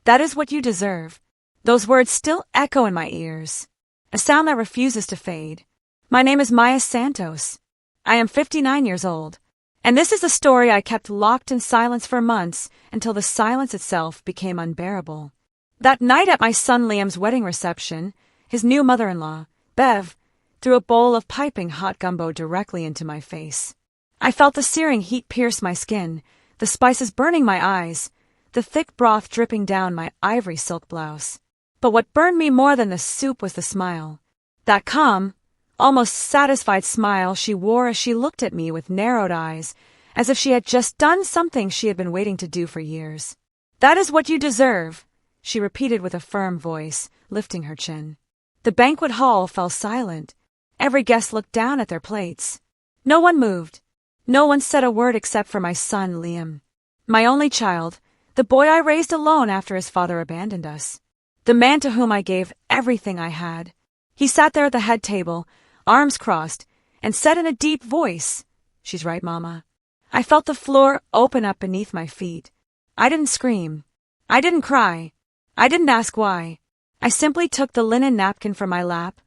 That is what you deserve. Those words still echo in my ears, a sound that refuses to fade. My name is Maya Santos. I am 59 years old, and this is a story I kept locked in silence for months until the silence itself became unbearable. That night at my son Liam's wedding reception, his new mother-in-law, Bev, threw a bowl of piping hot gumbo directly into my face. I felt the searing heat pierce my skin, the spices burning my eyes, the thick broth dripping down my ivory silk blouse. But what burned me more than the soup was the smile. That calm, almost satisfied smile she wore as she looked at me with narrowed eyes, as if she had just done something she had been waiting to do for years. That is what you deserve, she repeated with a firm voice, lifting her chin. The banquet hall fell silent. Every guest looked down at their plates. No one moved. No one said a word except for my son, Liam. My only child, the boy I raised alone after his father abandoned us. The man to whom I gave everything I had. He sat there at the head table, arms crossed, and said in a deep voice, "She's right, Mama." I felt the floor open up beneath my feet. I didn't scream. I didn't cry. I didn't ask why. I simply took the linen napkin from my lap,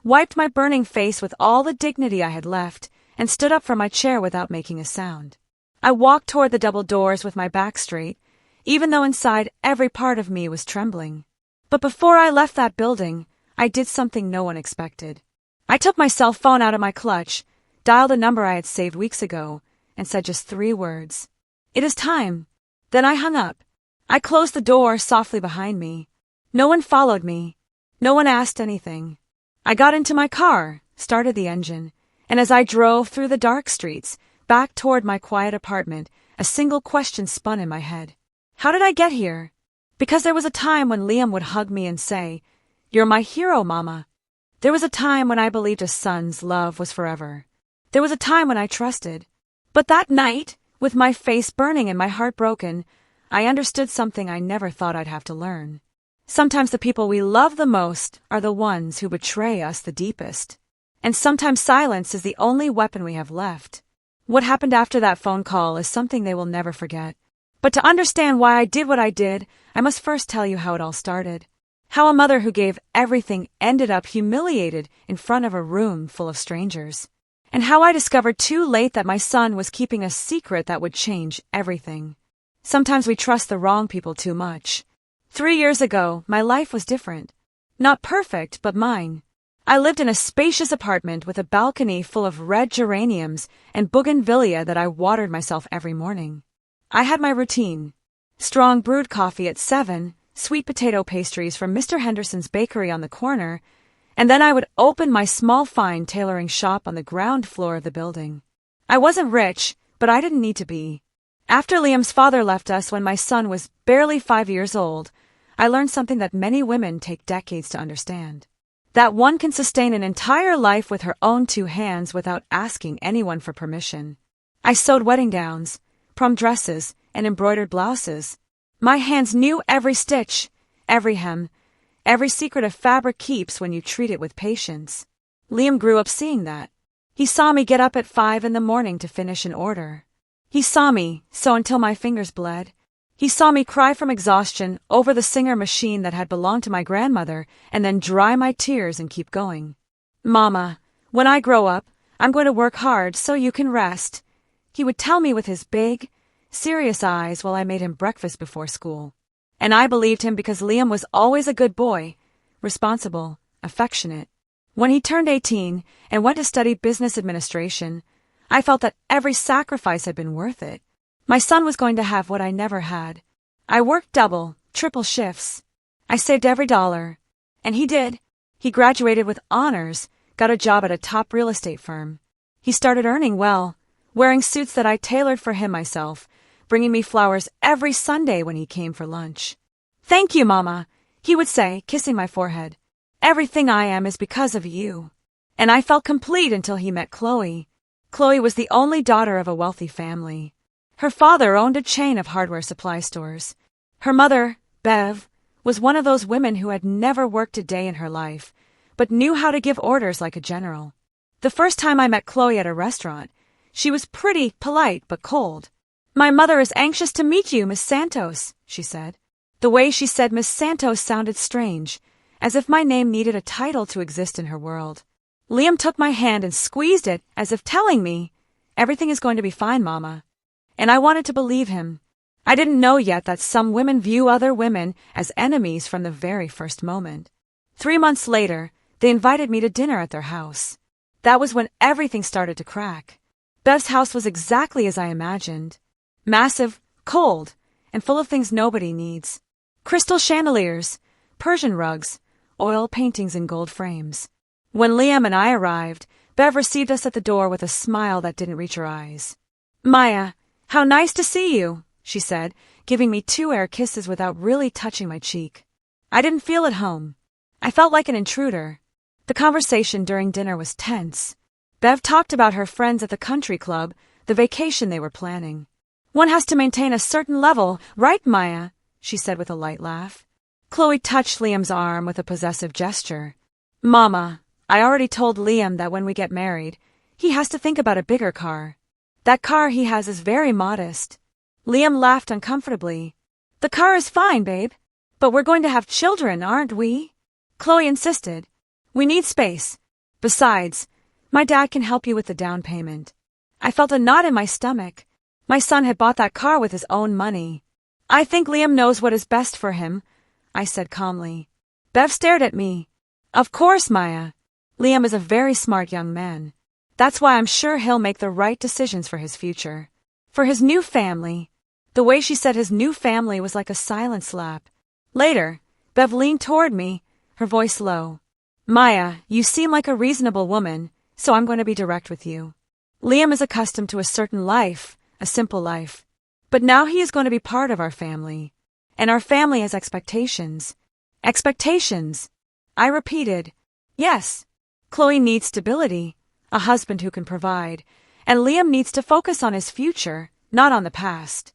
wiped my burning face with all the dignity I had left, and stood up from my chair without making a sound. I walked toward the double doors with my back straight, even though inside every part of me was trembling. But before I left that building, I did something no one expected. I took my cell phone out of my clutch, dialed a number I had saved weeks ago, and said just 3 words. "It is time." Then I hung up. I closed the door softly behind me. No one followed me. No one asked anything. I got into my car, started the engine, and as I drove through the dark streets, back toward my quiet apartment, a single question spun in my head. How did I get here? Because there was a time when Liam would hug me and say, "You're my hero, Mama." There was a time when I believed a son's love was forever. There was a time when I trusted. But that night, with my face burning and my heart broken, I understood something I never thought I'd have to learn. Sometimes the people we love the most are the ones who betray us the deepest. And sometimes silence is the only weapon we have left. What happened after that phone call is something they will never forget. But to understand why I did what I did, I must first tell you how it all started. How a mother who gave everything ended up humiliated in front of a room full of strangers. And how I discovered too late that my son was keeping a secret that would change everything. Sometimes we trust the wrong people too much. 3 years ago, my life was different. Not perfect, but mine. I lived in a spacious apartment with a balcony full of red geraniums and bougainvillea that I watered myself every morning. I had my routine. Strong brewed coffee at 7, sweet potato pastries from Mr. Henderson's bakery on the corner, and then I would open my small fine tailoring shop on the ground floor of the building. I wasn't rich, but I didn't need to be. After Liam's father left us when my son was barely 5 years old, I learned something that many women take decades to understand. That one can sustain an entire life with her own 2 hands without asking anyone for permission. I sewed wedding gowns, prom dresses, and embroidered blouses. My hands knew every stitch, every hem, every secret a fabric keeps when you treat it with patience. Liam grew up seeing that. He saw me get up at 5 in the morning to finish an order. He saw me sew until my fingers bled. He saw me cry from exhaustion over the Singer machine that had belonged to my grandmother and then dry my tears and keep going. "Mama, when I grow up, I'm going to work hard so you can rest," he would tell me with his big, serious eyes while I made him breakfast before school. And I believed him because Liam was always a good boy, responsible, affectionate. When he turned 18 and went to study business administration, I felt that every sacrifice had been worth it. My son was going to have what I never had. I worked double, triple shifts. I saved every dollar. And he did. He graduated with honors, got a job at a top real estate firm. He started earning well, wearing suits that I tailored for him myself, bringing me flowers every Sunday when he came for lunch. "Thank you, Mama," he would say, kissing my forehead. "Everything I am is because of you." And I felt complete until he met Chloe. Chloe was the only daughter of a wealthy family. Her father owned a chain of hardware supply stores. Her mother, Bev, was one of those women who had never worked a day in her life, but knew how to give orders like a general. The first time I met Chloe at a restaurant, she was pretty, polite, but cold. "My mother is anxious to meet you, Miss Santos," she said. The way she said Miss Santos sounded strange, as if my name needed a title to exist in her world. Liam took my hand and squeezed it, as if telling me, "Everything is going to be fine, Mama." And I wanted to believe him. I didn't know yet that some women view other women as enemies from the very first moment. 3 months later, they invited me to dinner at their house. That was when everything started to crack. Bev's house was exactly as I imagined. Massive, cold, and full of things nobody needs. Crystal chandeliers, Persian rugs, oil paintings in gold frames. When Liam and I arrived, Bev received us at the door with a smile that didn't reach her eyes. "Maya, how nice to see you," she said, giving me 2 air kisses without really touching my cheek. I didn't feel at home. I felt like an intruder. The conversation during dinner was tense. Bev talked about her friends at the country club, the vacation they were planning. "One has to maintain a certain level, right, Maya?" she said with a light laugh. Chloe touched Liam's arm with a possessive gesture. "Mama, I already told Liam that when we get married, he has to think about a bigger car. That car he has is very modest." Liam laughed uncomfortably. "The car is fine, babe. But we're going to have children, aren't we?" Chloe insisted. "We need space. Besides, my dad can help you with the down payment." I felt a knot in my stomach. My son had bought that car with his own money. "I think Liam knows what is best for him," I said calmly. Bev stared at me. "Of course, Maya. Liam is a very smart young man. That's why I'm sure he'll make the right decisions for his future. For his new family." The way she said his new family was like a silent slap. Later, Bev leaned toward me, her voice low. "Maya, you seem like a reasonable woman, so I'm going to be direct with you. Liam is accustomed to a certain life, a simple life. But now he is going to be part of our family. And our family has expectations." "Expectations?" I repeated. "Yes. Chloe needs stability, a husband who can provide, and Liam needs to focus on his future, not on the past."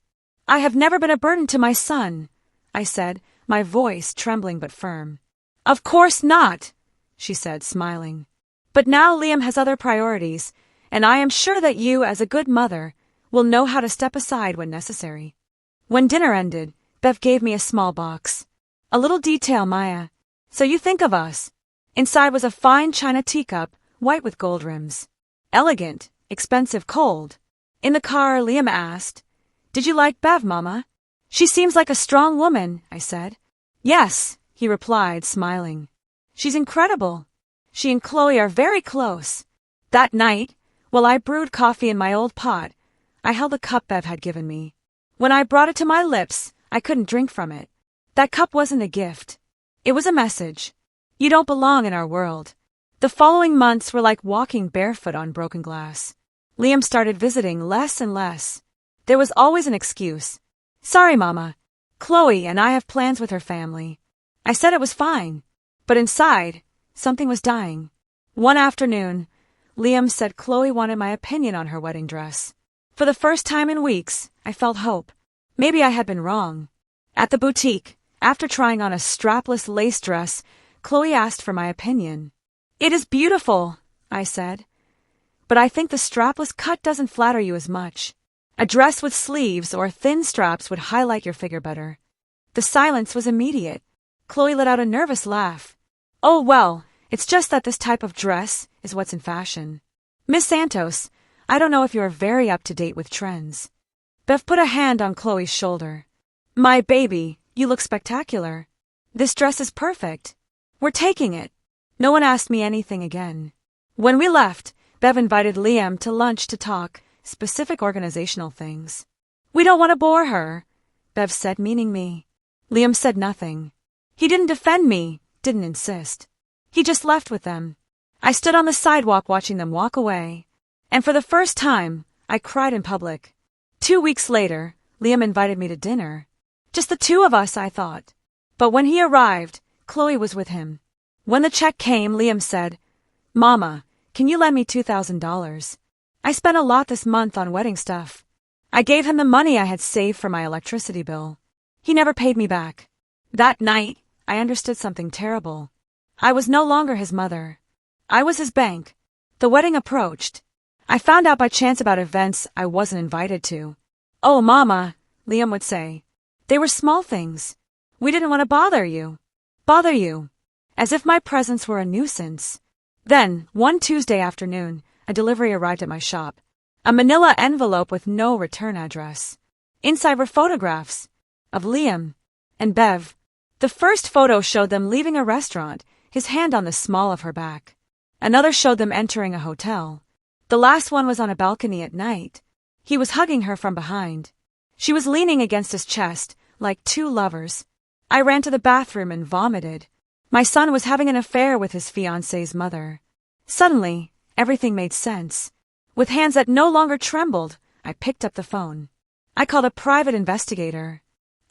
"I have never been a burden to my son," I said, my voice trembling but firm. "Of course not," she said, smiling. "But now Liam has other priorities, and I am sure that you, as a good mother, will know how to step aside when necessary." When dinner ended, Bev gave me a small box. "A little detail, Maya. So you think of us." Inside was a fine china teacup, white with gold rims. Elegant, expensive, cold. In the car, Liam asked, "Did you like Bev, Mama?" "She seems like a strong woman," I said. "Yes," he replied, smiling. "She's incredible. She and Chloe are very close." That night, while I brewed coffee in my old pot, I held the cup Bev had given me. When I brought it to my lips, I couldn't drink from it. That cup wasn't a gift. It was a message. You don't belong in our world. The following months were like walking barefoot on broken glass. Liam started visiting less and less. There was always an excuse. "Sorry, Mama. Chloe and I have plans with her family." I said it was fine. But inside, something was dying. One afternoon, Liam said Chloe wanted my opinion on her wedding dress. For the first time in weeks, I felt hope. Maybe I had been wrong. At the boutique, after trying on a strapless lace dress, Chloe asked for my opinion. "It is beautiful," I said. "But I think the strapless cut doesn't flatter you as much. A dress with sleeves or thin straps would highlight your figure better." The silence was immediate. Chloe let out a nervous laugh. "Oh, well, it's just that this type of dress is what's in fashion. Miss Santos, I don't know if you're very up to date with trends." Bev put a hand on Chloe's shoulder. "My baby, you look spectacular. This dress is perfect. We're taking it." No one asked me anything again. When we left, Bev invited Liam to lunch to talk specific organizational things. "We don't want to bore her," Bev said, meaning me. Liam said nothing. He didn't defend me, didn't insist. He just left with them. I stood on the sidewalk watching them walk away. And for the first time, I cried in public. 2 weeks later, Liam invited me to dinner. Just the two of us, I thought. But when he arrived, Chloe was with him. When the check came, Liam said, "Mama, can you lend me $2,000? I spent a lot this month on wedding stuff." I gave him the money I had saved for my electricity bill. He never paid me back. That night, I understood something terrible. I was no longer his mother. I was his bank. The wedding approached. I found out by chance about events I wasn't invited to. "Oh, Mama," Liam would say. They were small things. We didn't want to bother you. Bother you. As if my presence were a nuisance. Then, one Tuesday afternoon, a delivery arrived at my shop. A manila envelope with no return address. Inside were photographs of Liam and Bev. The first photo showed them leaving a restaurant, his hand on the small of her back. Another showed them entering a hotel. The last one was on a balcony at night. He was hugging her from behind. She was leaning against his chest, like two lovers. I ran to the bathroom and vomited. My son was having an affair with his fiancée's mother. Suddenly, everything made sense. With hands that no longer trembled, I picked up the phone. I called a private investigator.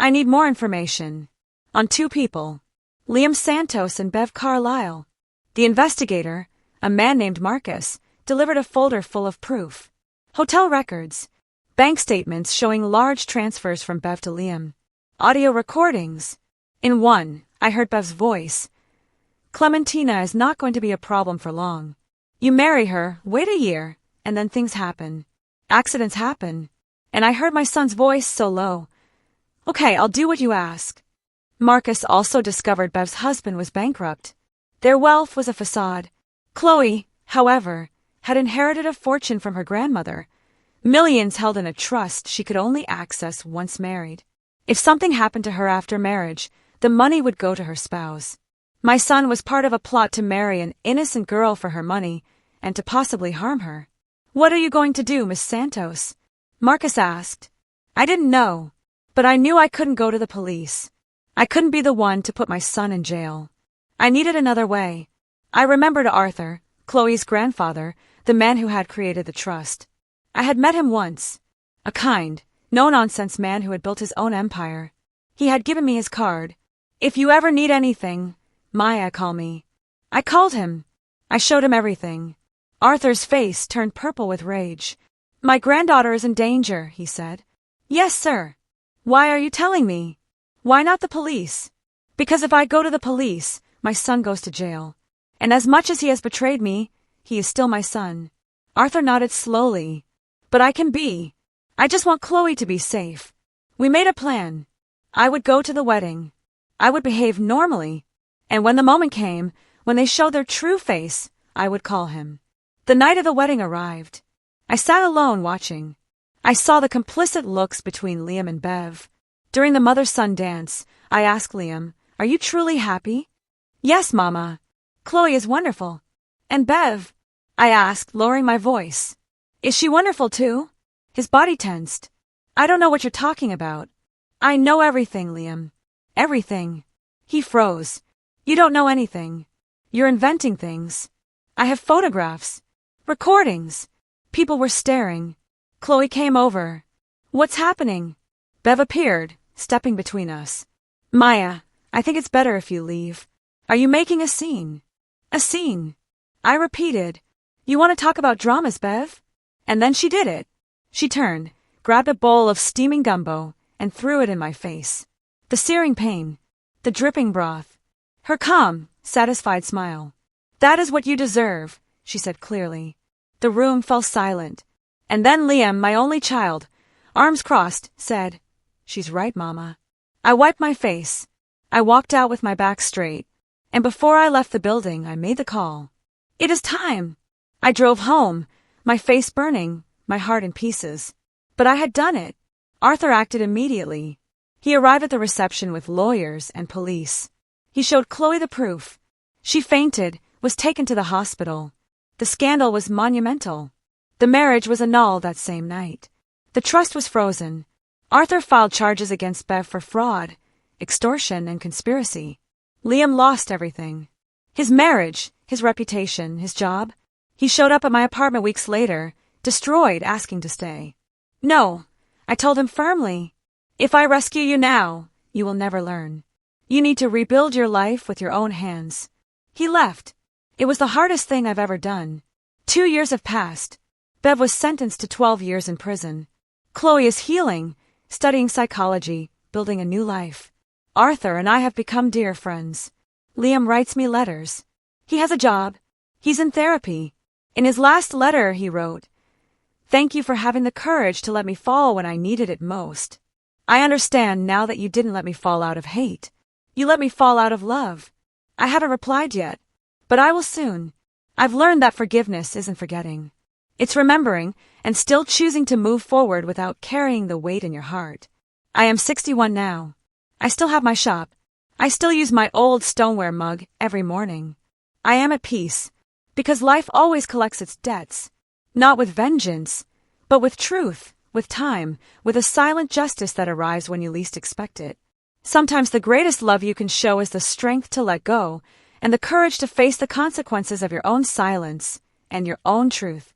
I need more information. On two people. Liam Santos and Bev Carlisle. The investigator, a man named Marcus, delivered a folder full of proof. Hotel records. Bank statements showing large transfers from Bev to Liam. Audio recordings. In one, I heard Bev's voice. Clementina is not going to be a problem for long. You marry her, wait a year, and then things happen. Accidents happen. And I heard my son's voice so low. Okay, I'll do what you ask. Marcus also discovered Bev's husband was bankrupt. Their wealth was a facade. Chloe, however, had inherited a fortune from her grandmother. Millions held in a trust she could only access once married. If something happened to her after marriage, the money would go to her spouse. My son was part of a plot to marry an innocent girl for her money and to possibly harm her. What are you going to do, Miss Santos? Marcus asked. I didn't know, but I knew I couldn't go to the police. I couldn't be the one to put my son in jail. I needed another way. I remembered Arthur, Chloe's grandfather, the man who had created the trust. I had met him once. A kind, no-nonsense man who had built his own empire. He had given me his card. If you ever need anything, Maya, call me. I called him. I showed him everything. Arthur's face turned purple with rage. My granddaughter is in danger, he said. Yes, sir. Why are you telling me? Why not the police? Because if I go to the police, my son goes to jail. And as much as he has betrayed me, he is still my son. Arthur nodded slowly. But I can be. I just want Chloe to be safe. We made a plan. I would go to the wedding. I would behave normally. And when the moment came, when they showed their true face, I would call him. The night of the wedding arrived. I sat alone watching. I saw the complicit looks between Liam and Bev. During the mother-son dance, I asked Liam, Are you truly happy? Yes, Mama. Chloe is wonderful. And Bev? I asked, lowering my voice. Is she wonderful too? His body tensed. I don't know what you're talking about. I know everything, Liam. Everything. He froze. You don't know anything. You're inventing things. I have photographs. Recordings. People were staring. Chloe came over. What's happening? Bev appeared, stepping between us. Maya, I think it's better if you leave. Are you making a scene? A scene. I repeated. You want to talk about dramas, Bev? And then she did it. She turned, grabbed a bowl of steaming gumbo, and threw it in my face. The searing pain. The dripping broth. Her calm, satisfied smile. That is what you deserve, she said clearly. The room fell silent. And then Liam, my only child, arms crossed, said, She's right, Mama. I wiped my face. I walked out with my back straight. And before I left the building, I made the call. It is time. I drove home, my face burning, my heart in pieces. But I had done it. Arthur acted immediately. He arrived at the reception with lawyers and police. He showed Chloe the proof. She fainted, was taken to the hospital. The scandal was monumental. The marriage was annulled that same night. The trust was frozen. Arthur filed charges against Bev for fraud, extortion, and conspiracy. Liam lost everything. His marriage, his reputation, his job. He showed up at my apartment weeks later, destroyed, asking to stay. No, I told him firmly. If I rescue you now, you will never learn. You need to rebuild your life with your own hands. He left. It was the hardest thing I've ever done. 2 years have passed. Bev was sentenced to 12 years in prison. Chloe is healing, studying psychology, building a new life. Arthur and I have become dear friends. Liam writes me letters. He has a job. He's in therapy. In his last letter, he wrote, Thank you for having the courage to let me fall when I needed it most. I understand now that you didn't let me fall out of hate. You let me fall out of love. I haven't replied yet, but I will soon. I've learned that forgiveness isn't forgetting. It's remembering and still choosing to move forward without carrying the weight in your heart. I am 61 now. I still have my shop. I still use my old stoneware mug every morning. I am at peace, because life always collects its debts, not with vengeance, but with truth, with time, with a silent justice that arrives when you least expect it. Sometimes the greatest love you can show is the strength to let go and the courage to face the consequences of your own silence and your own truth.